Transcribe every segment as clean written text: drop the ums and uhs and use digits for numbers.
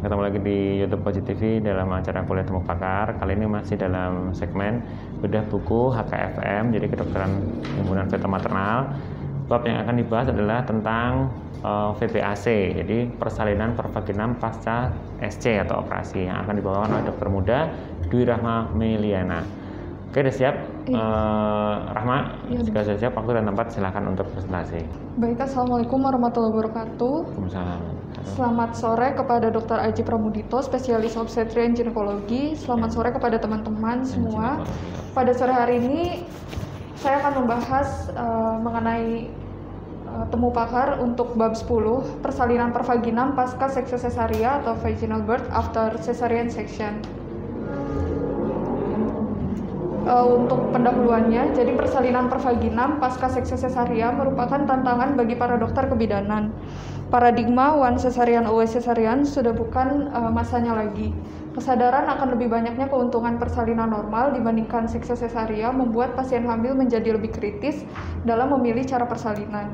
ketemu lagi di YouTube Poji TV dalam acara Kuliah Temu Pakar. Kali ini masih dalam segmen bedah buku HKFM, jadi kedokteran himpunan fetal maternal. Bab yang akan dibahas adalah tentang VBAC, jadi persalinan pervaginam pasca SC atau operasi, yang akan dibawakan oleh dokter muda Dwi Rahma Meliana. Oke, udah siap? Rahma, jika sudah siap, waktu dan tempat silakan untuk presentasi. Baik, Assalamualaikum warahmatullahi wabarakatuh. Waalaikumsalam. Selamat sore kepada Dr. Aji Pramudito, spesialis obstetri dan ginekologi. Selamat sore kepada teman-teman semua. Pada sore hari ini, saya akan membahas mengenai temu pakar untuk bab 10, persalinan pervaginam pasca seksi cesaria atau vaginal birth after cesarean section. Untuk pendahuluannya, jadi persalinan pervaginam pasca seksi cesaria merupakan tantangan bagi para dokter kebidanan. Paradigma one cesarean always cesarean sudah bukan masanya lagi. Kesadaran akan lebih banyaknya keuntungan persalinan normal dibandingkan seksi cesaria membuat pasien hamil menjadi lebih kritis dalam memilih cara persalinan.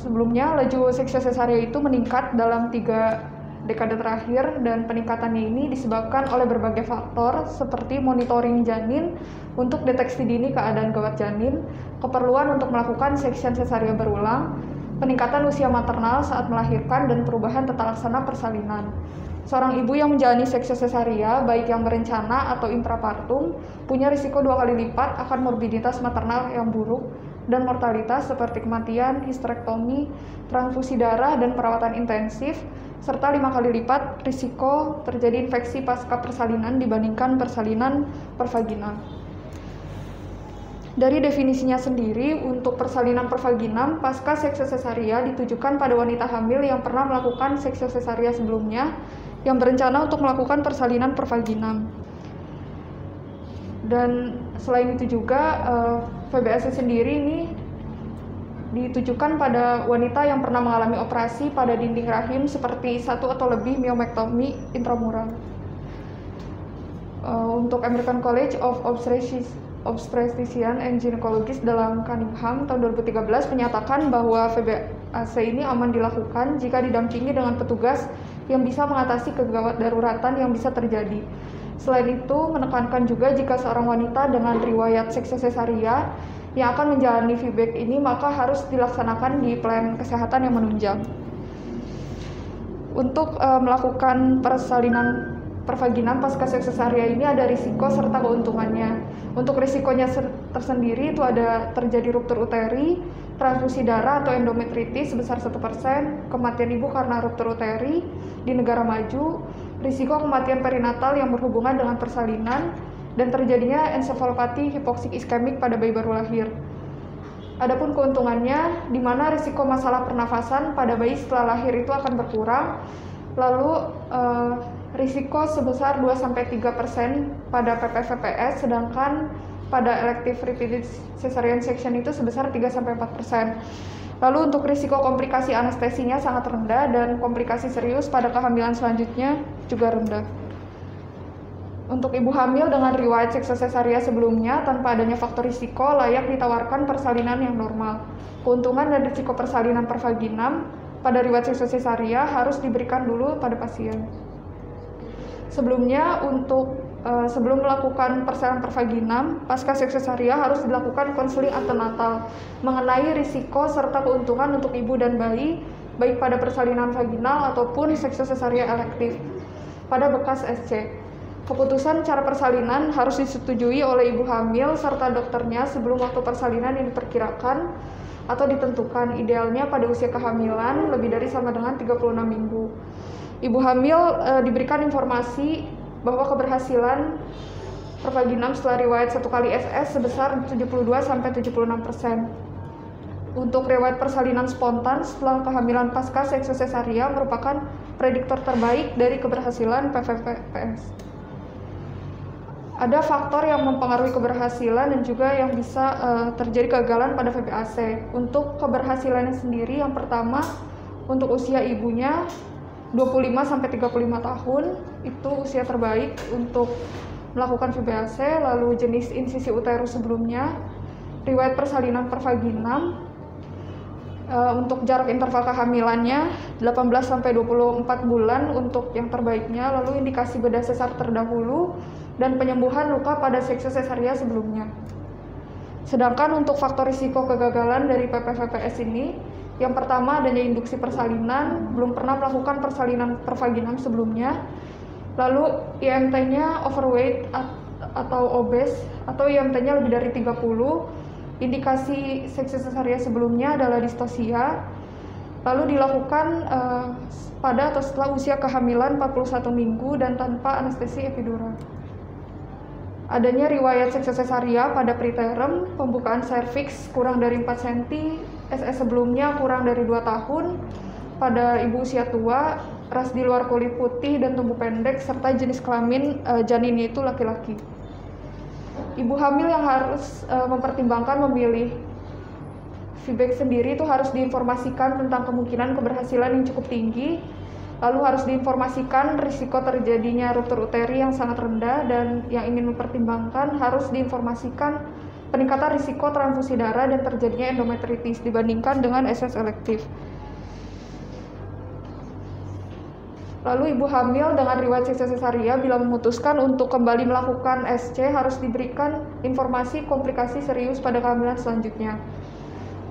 Sebelumnya, laju seksi cesaria itu meningkat dalam 3 dekade terakhir, dan peningkatannya ini disebabkan oleh berbagai faktor seperti monitoring janin untuk deteksi dini keadaan gawat janin, keperluan untuk melakukan section cesaria berulang, peningkatan usia maternal saat melahirkan, dan perubahan tata laksana persalinan. Seorang ibu yang menjalani seksi cesaria, baik yang berencana atau intrapartum, punya risiko 2 kali lipat akan morbiditas maternal yang buruk dan mortalitas seperti kematian, histerektomi, transfusi darah, dan perawatan intensif, serta 5 kali lipat risiko terjadi infeksi pasca persalinan dibandingkan persalinan pervaginal. Dari definisinya sendiri, untuk persalinan pervaginam pasca seksi cesaria ditujukan pada wanita hamil yang pernah melakukan seksi cesaria sebelumnya yang berencana untuk melakukan persalinan pervaginam. Dan selain itu juga VBAC sendiri ini ditujukan pada wanita yang pernah mengalami operasi pada dinding rahim seperti 1 atau lebih myomectomy intramural. Untuk American College of Obstetrician and Gynecologists dalam Cunningham tahun 2013 menyatakan bahwa VBAC ini aman dilakukan jika didampingi dengan petugas yang bisa mengatasi kegawat daruratan yang bisa terjadi. Selain itu, menekankan juga jika seorang wanita dengan riwayat seksi cesaria yang akan menjalani VBAC ini, maka harus dilaksanakan di plan kesehatan yang menunjang. Untuk melakukan persalinan pervaginam pasca seksi cesaria ini ada risiko serta keuntungannya. Untuk risikonya tersendiri itu ada terjadi ruptur uteri, transfusi darah atau endometritis sebesar 1%, kematian ibu karena ruptur uteri di negara maju, risiko kematian perinatal yang berhubungan dengan persalinan, dan terjadinya ensefalopati hipoksik iskemik pada bayi baru lahir. Adapun keuntungannya, di mana risiko masalah pernafasan pada bayi setelah lahir itu akan berkurang, lalu risiko sebesar 2-3% pada PPVPS, sedangkan pada elective repeated cesarean section itu sebesar 3-4%. Lalu untuk risiko komplikasi anestesinya sangat rendah, dan komplikasi serius pada kehamilan selanjutnya juga rendah. Untuk ibu hamil dengan riwayat seksi cesaria sebelumnya tanpa adanya faktor risiko layak ditawarkan persalinan yang normal. Keuntungan dan risiko persalinan pervaginam pada riwayat seksi cesaria harus diberikan dulu pada pasien. Sebelumnya, sebelum melakukan persalinan pervaginam pasca seksi cesaria harus dilakukan konseling antenatal mengenai risiko serta keuntungan untuk ibu dan bayi, baik pada persalinan vaginal ataupun seksi cesaria elektif pada bekas SC. Keputusan cara persalinan harus disetujui oleh ibu hamil serta dokternya sebelum waktu persalinan yang diperkirakan atau ditentukan, idealnya pada usia kehamilan lebih dari sama dengan 36 minggu. Ibu hamil diberikan informasi bahwa keberhasilan pervaginam setelah riwayat 1 kali SS sebesar 72-76%. Untuk riwayat persalinan spontan setelah kehamilan pasca seksi cesaria merupakan prediktor terbaik dari keberhasilan PVPS. Ada faktor yang mempengaruhi keberhasilan dan juga yang bisa terjadi kegagalan pada VBAC. Untuk keberhasilannya sendiri, yang pertama, untuk usia ibunya 25-35 tahun, itu usia terbaik untuk melakukan VBAC. Lalu jenis insisi uterus sebelumnya, riwayat persalinan pervaginam, Untuk jarak interval kehamilannya 18-24 bulan untuk yang terbaiknya, lalu indikasi bedah sesar terdahulu, dan penyembuhan luka pada sekse sesaria sebelumnya. Sedangkan untuk faktor risiko kegagalan dari PPVPS ini, yang pertama adanya induksi persalinan, belum pernah melakukan persalinan pervaginam sebelumnya, lalu IMT-nya overweight atau obes, atau IMT-nya lebih dari 30, indikasi sekse sesaria sebelumnya adalah distosia, lalu dilakukan pada atau setelah usia kehamilan 41 minggu dan tanpa anestesi epidural. Adanya riwayat sekse sesaria pada preterm, pembukaan serviks kurang dari 4 cm, SS sebelumnya kurang dari 2 tahun, pada ibu usia tua, ras di luar kulit putih dan tumbuh pendek, serta jenis kelamin janinnya itu laki-laki. Ibu hamil yang harus mempertimbangkan memilih VBAC sendiri itu harus diinformasikan tentang kemungkinan keberhasilan yang cukup tinggi, lalu harus diinformasikan risiko terjadinya ruptur uteri yang sangat rendah, dan yang ingin mempertimbangkan harus diinformasikan peningkatan risiko transfusi darah dan terjadinya endometritis dibandingkan dengan SS elektif. Lalu ibu hamil dengan riwayat sekse sesaria bila memutuskan untuk kembali melakukan SC harus diberikan informasi komplikasi serius pada kehamilan selanjutnya.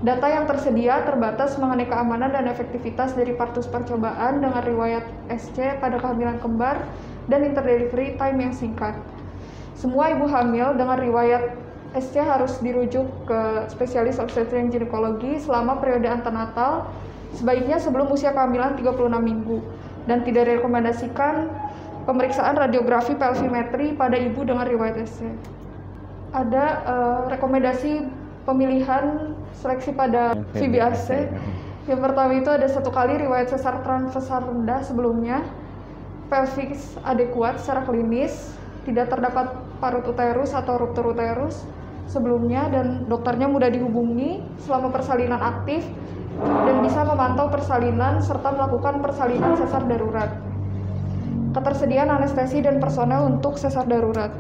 Data yang tersedia terbatas mengenai keamanan dan efektivitas dari partus percobaan dengan riwayat SC pada kehamilan kembar dan interdelivery time yang singkat. Semua ibu hamil dengan riwayat SC harus dirujuk ke spesialis obstetri dan ginekologi selama periode antenatal, sebaiknya sebelum usia kehamilan 36 minggu. Dan tidak direkomendasikan pemeriksaan radiografi pelvimetri pada ibu dengan riwayat SC. Ada rekomendasi pemilihan seleksi pada VBAC. Yang pertama itu ada 1 kali riwayat sesar transversal rendah sebelumnya, pelvis adekuat secara klinis, tidak terdapat parut uterus atau ruptur uterus sebelumnya, dan dokternya mudah dihubungi selama persalinan aktif, dan bisa memantau persalinan serta melakukan persalinan sesar darurat. Ketersediaan anestesi dan personel untuk sesar darurat.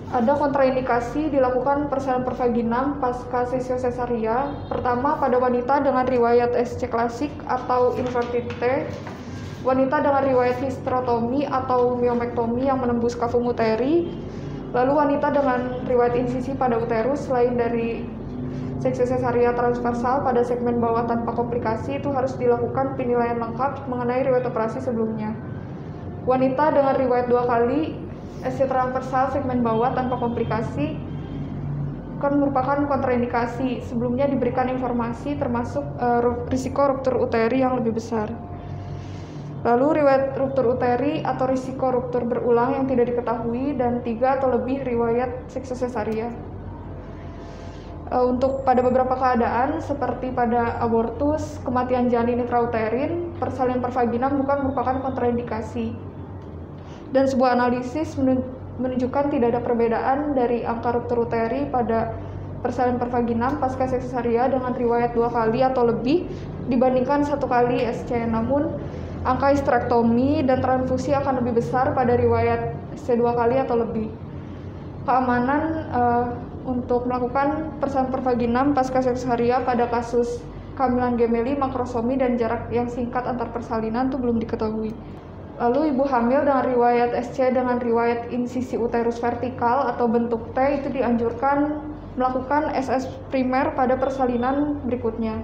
Ada kontraindikasi dilakukan persalinan pervaginam pasca sesio sesaria. Pertama, pada wanita dengan riwayat SC klasik atau inverted T, wanita dengan riwayat hysterotomi atau myomektomi yang menembus kafum uteri, lalu wanita dengan riwayat insisi pada uterus selain dari sekse sesaria transversal pada segmen bawah tanpa komplikasi, itu harus dilakukan penilaian lengkap mengenai riwayat operasi sebelumnya. Wanita dengan riwayat 2 kali SC transversal segmen bawah tanpa komplikasi kan merupakan kontraindikasi. Sebelumnya diberikan informasi termasuk risiko ruptur uteri yang lebih besar. Lalu riwayat ruptur uteri atau risiko ruptur berulang yang tidak diketahui, dan 3 atau lebih riwayat sekse sesaria. Untuk pada beberapa keadaan seperti pada abortus, kematian janin intrauterin, persalinan pervaginam bukan merupakan kontraindikasi. Dan sebuah analisis menunjukkan tidak ada perbedaan dari angka ruptur uteri pada persalinan pervaginam pasca sekse sesaria dengan riwayat 2 kali atau lebih dibandingkan 1 kali SC. Namun angka histerektomi dan transfusi akan lebih besar pada riwayat SC 2 kali atau lebih. Keamanan untuk melakukan persalinan pervaginam pasca sekse sesaria pada kasus kehamilan gemeli, makrosomi, dan jarak yang singkat antar persalinan itu belum diketahui. Lalu ibu hamil dengan riwayat SC dengan riwayat insisi uterus vertikal atau bentuk T itu dianjurkan melakukan SS primer pada persalinan berikutnya.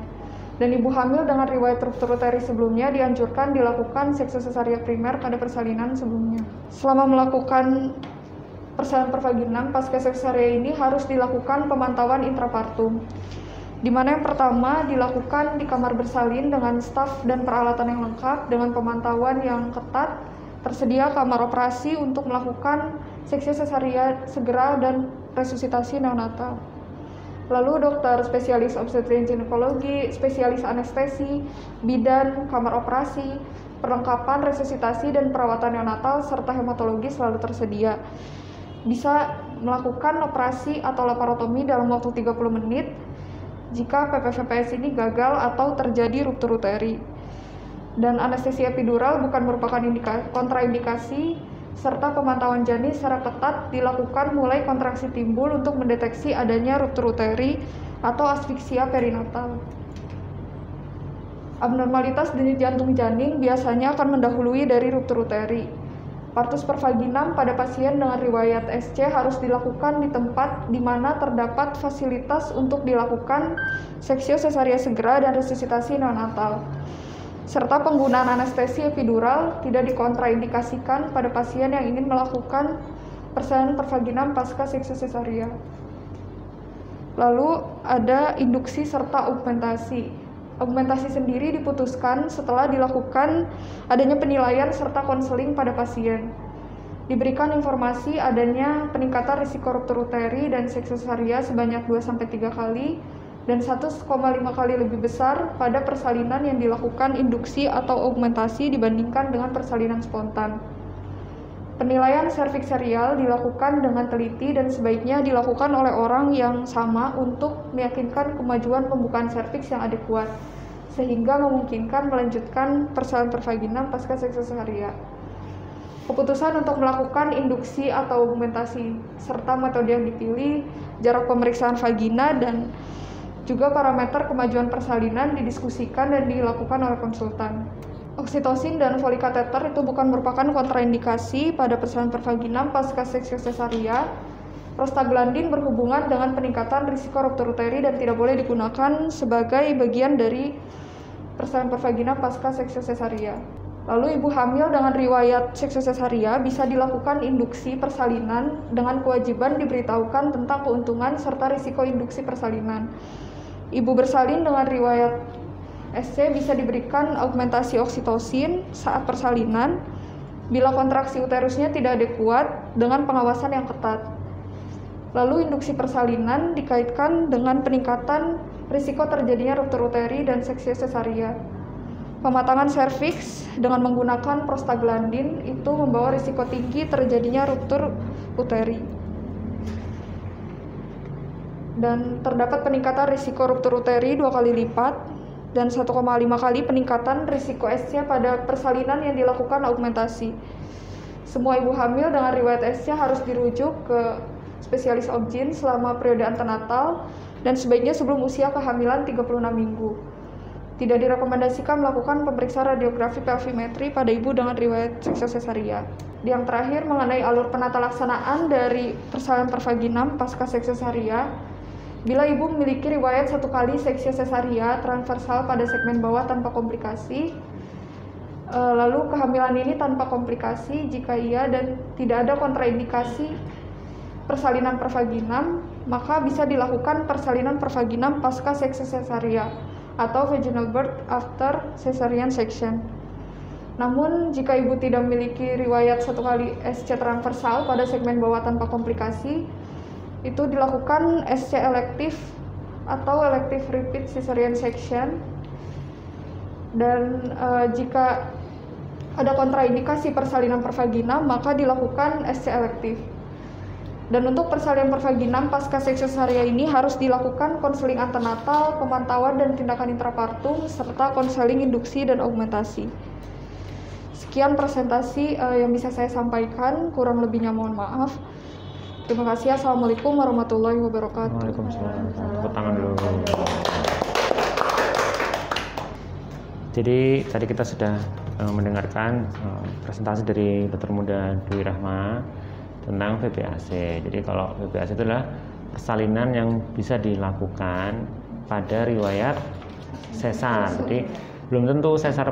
Dan ibu hamil dengan riwayat ruptur uteri sebelumnya dianjurkan dilakukan sekse sesaria primer pada persalinan sebelumnya. Selama melakukan persalinan pervaginam pasca sekse sesaria ini harus dilakukan pemantauan intrapartum, di mana yang pertama dilakukan di kamar bersalin dengan staf dan peralatan yang lengkap dengan pemantauan yang ketat. Tersedia kamar operasi untuk melakukan sekse sesaria segera dan resusitasi neonatal. Lalu dokter spesialis obstetri dan ginekologi, spesialis anestesi, bidan, kamar operasi, perlengkapan resusitasi dan perawatan neonatal serta hematologi selalu tersedia. Bisa melakukan operasi atau laparotomi dalam waktu 30 menit jika PPVPS ini gagal atau terjadi ruptur uteri. Dan anestesi epidural bukan merupakan kontraindikasi, serta pemantauan janin secara ketat dilakukan mulai kontraksi timbul untuk mendeteksi adanya ruptur uteri atau asfiksia perinatal. Abnormalitas denyut jantung janin biasanya akan mendahului dari ruptur uteri. Partus per vaginam pada pasien dengan riwayat SC harus dilakukan di tempat di mana terdapat fasilitas untuk dilakukan seksio sesaria segera dan resusitasi neonatal. Serta penggunaan anestesi epidural tidak dikontraindikasikan pada pasien yang ingin melakukan persalinan per vaginam pasca seksio sesaria. Lalu ada induksi serta augmentasi. Augmentasi sendiri diputuskan setelah dilakukan adanya penilaian serta konseling pada pasien. Diberikan informasi adanya peningkatan risiko ruptur uteri dan seksio sesaria sebanyak 2-3 kali dan 1,5 kali lebih besar pada persalinan yang dilakukan induksi atau augmentasi dibandingkan dengan persalinan spontan. Penilaian serviks serial dilakukan dengan teliti dan sebaiknya dilakukan oleh orang yang sama untuk meyakinkan kemajuan pembukaan serviks yang adekuat, sehingga memungkinkan melanjutkan persalinan per vaginam pasca seksio sesaria. Keputusan untuk melakukan induksi atau augmentasi serta metode yang dipilih, jarak pemeriksaan vagina, dan juga parameter kemajuan persalinan didiskusikan dan dilakukan oleh konsultan. Oksitosin dan folikateter itu bukan merupakan kontraindikasi pada persalinan per vaginam pasca seksio sesaria. Prostaglandin berhubungan dengan peningkatan risiko ruptur uteri dan tidak boleh digunakan sebagai bagian dari persalinan per vaginam pasca seksio sesaria. Lalu ibu hamil dengan riwayat seksio sesaria bisa dilakukan induksi persalinan dengan kewajiban diberitahukan tentang keuntungan serta risiko induksi persalinan. Ibu bersalin dengan riwayat SC bisa diberikan augmentasi oksitosin saat persalinan bila kontraksi uterusnya tidak adekuat dengan pengawasan yang ketat. Lalu induksi persalinan dikaitkan dengan peningkatan risiko terjadinya ruptur uteri dan seksio sesaria. Pematangan serviks dengan menggunakan prostaglandin itu membawa risiko tinggi terjadinya ruptur uteri. Dan terdapat peningkatan risiko ruptur uteri 2 kali lipat dan 1,5 kali peningkatan risiko SC pada persalinan yang dilakukan augmentasi. Semua ibu hamil dengan riwayat SC harus dirujuk ke spesialis obgyn selama periode antenatal dan sebaiknya sebelum usia kehamilan 36 minggu. Tidak direkomendasikan melakukan pemeriksaan radiografi pelvimetri pada ibu dengan riwayat seksio sesaria. Yang terakhir mengenai alur penata laksanaan dari persalinan per vaginam pasca seksio sesaria. Bila ibu memiliki riwayat 1 kali seksio sesaria transversal pada segmen bawah tanpa komplikasi, lalu kehamilan ini tanpa komplikasi jika iya dan tidak ada kontraindikasi persalinan per vaginam, maka bisa dilakukan persalinan per vaginam pasca seksio sesaria atau vaginal birth after cesarean section. Namun jika ibu tidak memiliki riwayat 1 kali SC transversal pada segmen bawah tanpa komplikasi, itu dilakukan SC elektif atau elective repeat cesarean section. Dan jika ada kontraindikasi persalinan per vaginam, maka dilakukan SC elektif. Dan untuk persalinan per vaginam pasca seksio sesaria ini harus dilakukan konseling antenatal, pemantauan dan tindakan intrapartum serta konseling induksi dan augmentasi. Sekian presentasi yang bisa saya sampaikan, kurang lebihnya mohon maaf. Terima kasih. Assalamualaikum warahmatullahi wabarakatuh. Waalaikumsalam. Tepuk tangan dulu. Jadi tadi kita sudah mendengarkan presentasi dari Dr. Muda Dwi Rahma tentang VBAC. Jadi kalau VBAC itu adalah persalinan yang bisa dilakukan pada riwayat sesar. Jadi belum tentu sesar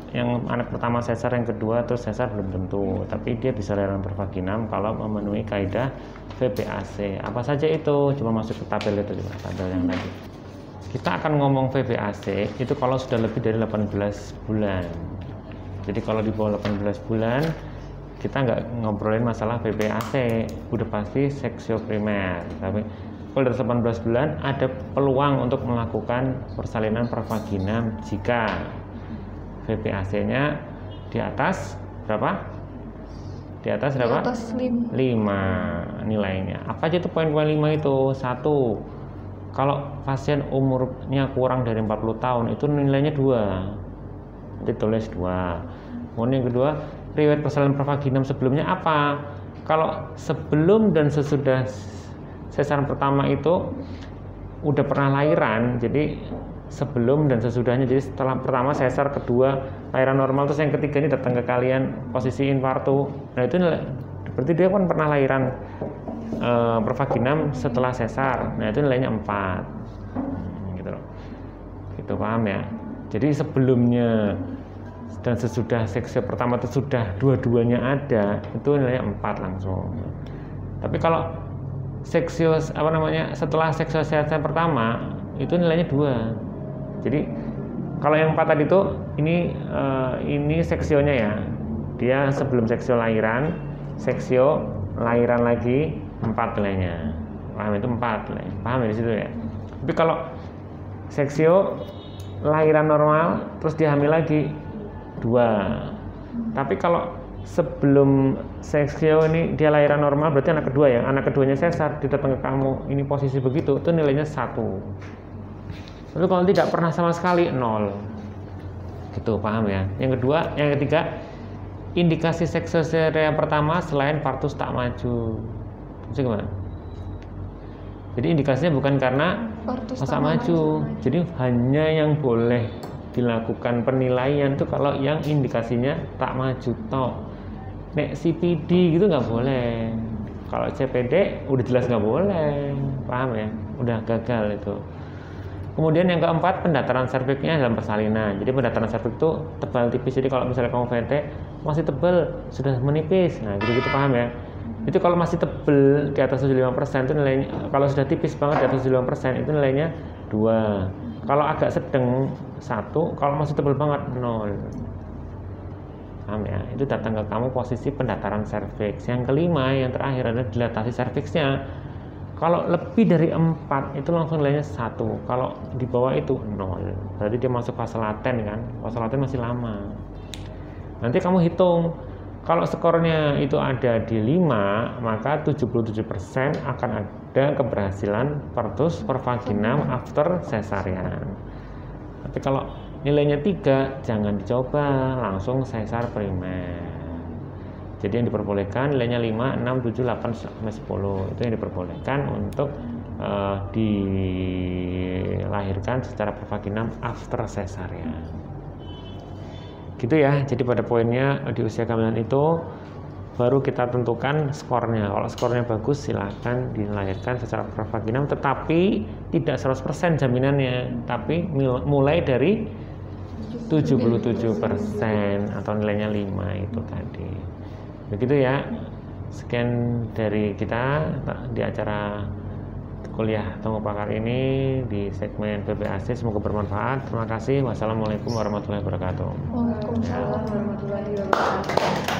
yang anak pertama sesar, yang kedua terus sesar belum tentu, tapi dia bisa layanan per vaginam kalau memenuhi kaidah VBAC. Apa saja itu? Coba masuk ke tabel itu, coba tabel yang tadi. Kita akan ngomong VBAC itu kalau sudah lebih dari 18 bulan. Jadi kalau di bawah 18 bulan kita nggak ngobrolin masalah VBAC, udah pasti seksio primer. Tapi kalau dari 18 bulan ada peluang untuk melakukan persalinan per vaginam jika VBAC-nya di atas berapa? Di atas berapa? Di atas 5 nilainya. Apa aja itu poin-poin 5 itu? 1. Kalau pasien umurnya kurang dari 40 tahun itu nilainya 2. Nanti tulis 2. Kemudian yang kedua, riwayat persalinan per vaginam sebelumnya apa? Kalau sebelum dan sesudah sesar pertama itu udah pernah lahiran, jadi sebelum dan sesudahnya. Jadi setelah pertama sesar, kedua lahiran normal, terus yang ketiga ini datang ke kalian posisi infarto. Nah itu berarti dia kan pernah lahiran pervaginam setelah sesar. Nah itu nilainya 4 gitu loh. Gitu, paham ya? Jadi sebelumnya dan sesudah seksio pertama itu sudah dua-duanya ada, itu nilainya 4 langsung. Tapi kalau seksio setelah seksio sesar pertama itu nilainya 2. Jadi kalau yang 4 tadi itu ini seksionya ya. Dia sebelum seksio lahiran lagi 4 nilainya. Paham, itu 4 nilai. Paham ya di situ ya. Tapi kalau seksio lahiran normal terus dia hamil lagi 2. Tapi kalau sebelum seksio ini dia lahiran normal, berarti anak kedua ya. Anak keduanya sesar, dia datang ke kamu, ini posisi begitu, itu nilainya 1. Tapi kalau tidak pernah sama sekali 0. Gitu, paham ya? Yang ketiga, indikasi seksoseria pertama selain partus tak maju. Itu gimana? Jadi indikasinya bukan karena partus tak maju. Jadi hanya yang boleh dilakukan penilaian itu kalau yang indikasinya tak maju toh. Nek CPD gitu nggak boleh. Kalau CPD udah jelas nggak boleh, paham ya? Udah gagal itu. Kemudian yang keempat, pendataran serviknya dalam persalinan. Jadi pendataran serviks itu tebal tipis. Jadi kalau misalnya kamu VT masih tebal, sudah menipis. Nah, gitu-gitu, paham ya? Itu kalau masih tebal di atas 75% itu nilainya, kalau sudah tipis banget di atas 75% itu nilainya 2. Kalau agak sedang 1, kalau masih tebal banget 0. Paham ya? Itu datang ke kamu posisi pendataran serviks. Yang kelima, yang terakhir adalah dilatasi serviksnya. Kalau lebih dari 4 itu langsung nilainya 1. Kalau di bawah itu 0. Berarti dia masuk fase laten kan. Fase laten masih lama. Nanti kamu hitung. Kalau skornya itu ada di 5, maka 77% akan ada keberhasilan partus pervaginam after cesarean. Tapi kalau nilainya 3, jangan dicoba, langsung sesar primer. Jadi yang diperbolehkan nilainya 5, 6, 7, 8, sampai 10. Itu yang diperbolehkan untuk dilahirkan secara pervaginam after cesarean. Gitu ya. Jadi pada poinnya di usia kehamilan itu baru kita tentukan skornya. Kalau skornya bagus silahkan dilahirkan secara pervaginam, tetapi tidak 100% jaminannya, tapi mulai dari 77% atau nilainya 5 itu tadi. Begitu ya. Sekian dari kita di acara kuliah temu pakar ini di segmen PPAC. Semoga bermanfaat. Terima kasih. Wassalamualaikum warahmatullahi wabarakatuh. Waalaikumsalam warahmatullahi wabarakatuh.